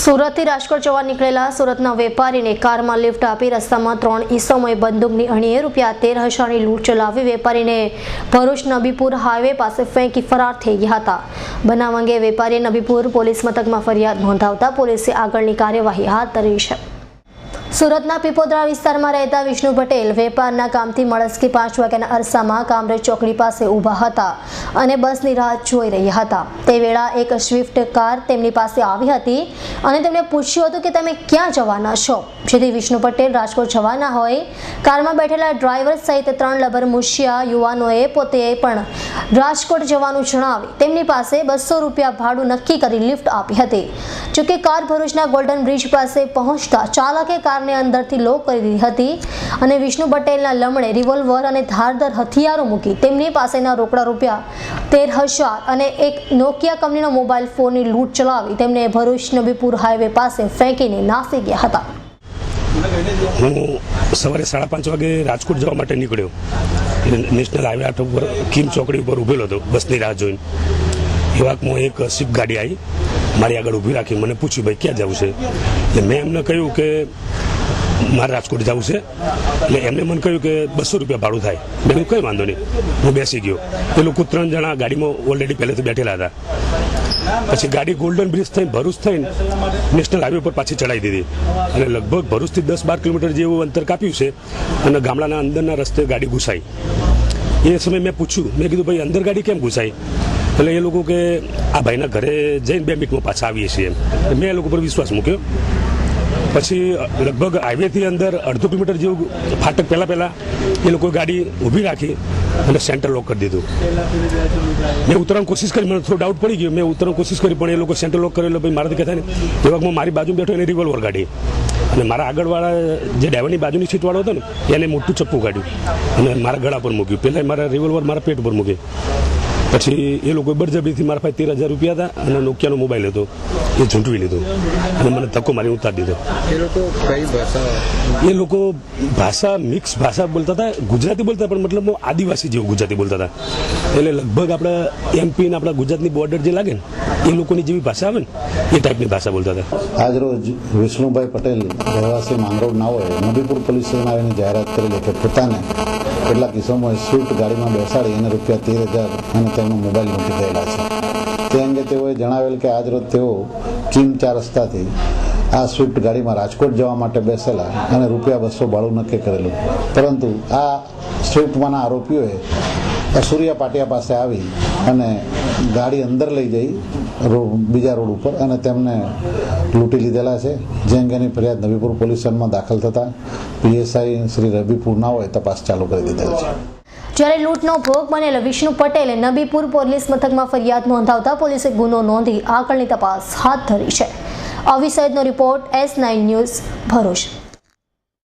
સુરતથી રાજકોટ જવા નીકળેલા સુરતના વેપારીને કારમાં લિફ્ટ આપી રસ્તામાં 3 ઈસમોએ બંદૂકની અણીએ ₹13,000ની લૂંટ ચલાવી વેપારીને ભરૂચ નબીપુર હાઈવે પાસે ફેંકી ફરાર થઈ ગયા હતા। બનાવ અંગે વેપારીએ નબીપુર પોલીસ મથકમાં ફરિયાદ નોંધાવતા પોલીસે આગળની કાર્યવાહી હાથ ધરી છે। સુરતના પીપોદરા વિસ્તારમાં રહેતા વિષ્ણુ પટેલ વેપારના કામથી મળસ્કી 5 વાગ્યાના અરસામાં કામરેજ ચોકડી પાસે ઊભા હતા અને બસની રાહ જોઈ રહ્યા હતા। તે વેળા એક સ્વિફ્ટ કાર તેમની પાસે આવી હતી અને તેમણે પૂછ્યું હતું કે તમે ક્યાં જવાના છો, જેથી વિષ્ણુ પટેલ રાજકોટ જવાના હોય કારમાં બેઠેલા ડ્રાઈવર સહિત 3 લબરમુશિયા યુવાનોએ પોતે પણ રાજકોટ જવાનું જણાવી તેમની પાસે ₹200 ભાડું નક્કી કરી લિફ્ટ આપી હતી। જોકે કાર ભરૂચના ગોલ્ડન બ્રિજ પાસે પહોંચતા ચાલકે કારને અંદરથી લોક કરી દીધી હતી અને વિષ્ણુ પટેલના લમણે રિવોલ્વર અને ધારદાર હથિયારો મૂકી તેમની પાસેના રોકડા ₹13,000 અને એક નોકિયા કંપનીનો મોબાઈલ ફોનની લૂંટ ચલાવી તેમને ભરૂચ નબીપુર હાઈવે પાસે ફેંકીને નાસી ગયા હતા। હું સવારે 5:30 વાગે રાજકોટ જવા માટે નીકળ્યો। નેશનલ હાઈવે 8 ઉપર કિમ ચોકડી ઉપર ઊભેલો હતો બસની રાહ જોઈને। એવામાં એક સ્વિફ્ટ ગાડી આવી મારી આગળ ઊભી રાખી મને પૂછ્યું ભાઈ ક્યાં જવું છે, એટલે મેં એમને કહ્યું કે મારે રાજકોટ જવું છે। એટલે એમને મને કહ્યું કે ₹200 ભાડું થાય। મેં કહ્યું કંઈ વાંધો નહીં, હું બેસી ગયો। એ લોકો 3 જણા ગાડીમાં ઓલરેડી પહેલેથી બેઠેલા હતા। પછી ગાડી ગોલ્ડન બ્રિજ થઈને ભરૂચ થઈને નેશનલ હાઈવે પર પાછી ચડાવી દીધી અને લગભગ ભરૂચથી 10-12 કિલોમીટર જેવું અંતર કાપ્યું છે અને ગામડાના અંદરના રસ્તે ગાડી ઘૂસાઈ। એ સમયે મેં પૂછ્યું, મેં કીધું ભાઈ અંદર ગાડી કેમ ઘૂસાઈ? એટલે એ લોકો કે આ ભાઈના ઘરે જઈને 2 મિનિટમાં પાછા આવીએ છીએ એમ। મેં એ લોકો પર વિશ્વાસ મૂક્યો। પછી લગભગ હાઈવેથી અંદર 1/2 કિલોમીટર જેવું ફાટક પહેલાં એ લોકોએ ગાડી ઊભી રાખી અને સેન્ટર લોક કરી દીધું। મેં ઉતરવાની કોશિશ કરી, મને થોડો ડાઉટ પડી ગયો, મેં ઉતરવાની કોશિશ કરી પણ એ લોકો સેન્ટર લોક કરેલો ભાઈ મારાથી કહેતા નહીં। એ વખતમાં મારી બાજુ બેઠો એને રિવોલ્વર કાઢી અને મારા આગળવાળા જે ડ્રાઈવરની બાજુની સીટવાળો હતો ને એને મોટું ચપ્પુ કાઢ્યું અને મારા ગળા પર મૂક્યું। પહેલાં મારા રિવોલ્વર મારા પેટ પર મૂકી। પછી એ લોકોએ બળજબરીથી મારા પાસે ₹13,000 હતા અને નોકિયાનો મોબાઈલ હતો એ ઝૂંટવી લીધો અને મને ધક્કો મારી ઉતારી દીધો। એ લોકો ભાષા મિક્સ ભાષા બોલતા હતા, ગુજરાતી બોલતા પણ મતલબ આદિવાસી જેવું ગુજરાતી બોલતા હતા। એટલે લગભગ આપણા MP ને આપણા ગુજરાતની બોર્ડર જે લાગે ને એ લોકોની જેવી ભાષા આવે ને એ ટાઈપની ભાષા બોલતા હતા। આજરોજ વિષ્ણુભાઈ પટેલ રહેવાસી માંગરોળ નાઓએ નબીપુર પોલીસ સ્ટેશન આવીને જાહેરાત કરેલી કે પોતાને કેટલાક કિસ્સામાં સ્વિફ્ટ ગાડીમાં બેસાડી એને ₹13,000 અને તેમનો મોબાઈલ લૂંટી ગયેલા છે। તે અંગે તેઓએ જણાવેલ કે આજરોજ તેઓ કિમ 4 રસ્તાથી આ સ્વિફ્ટ ગાડીમાં રાજકોટ જવા માટે બેસેલા અને ₹200 ભાડું નક્કી કરેલું, પરંતુ આ સ્વિફ્ટમાંના આરોપીઓએ અસુરિયા પાટિયા પાસે આવી અને ગાડી અંદર લઈ જઈ બીજા રોડ ઉપર અને તેમને લૂંટી લીધેલા છે। જે અંગેની ફરિયાદ નબીપુર પોલીસ સ્ટેશનમાં દાખલ થતા PSI શ્રી રવિ પૂર્ણાઓએ તપાસ ચાલુ કરી દીધેલ છે। જ્યારે લૂંટનો ભોગ બનેલો વિષ્ણુ પટેલે નબીપુર પોલીસ મથકમાં ફરિયાદ નોંધાવતા પોલીસે ગુનો નોંધી આગળની તપાસ હાથ ધરી છે। અવિસદનો રિપોર્ટ S9 ન્યૂઝ ભરૂચ।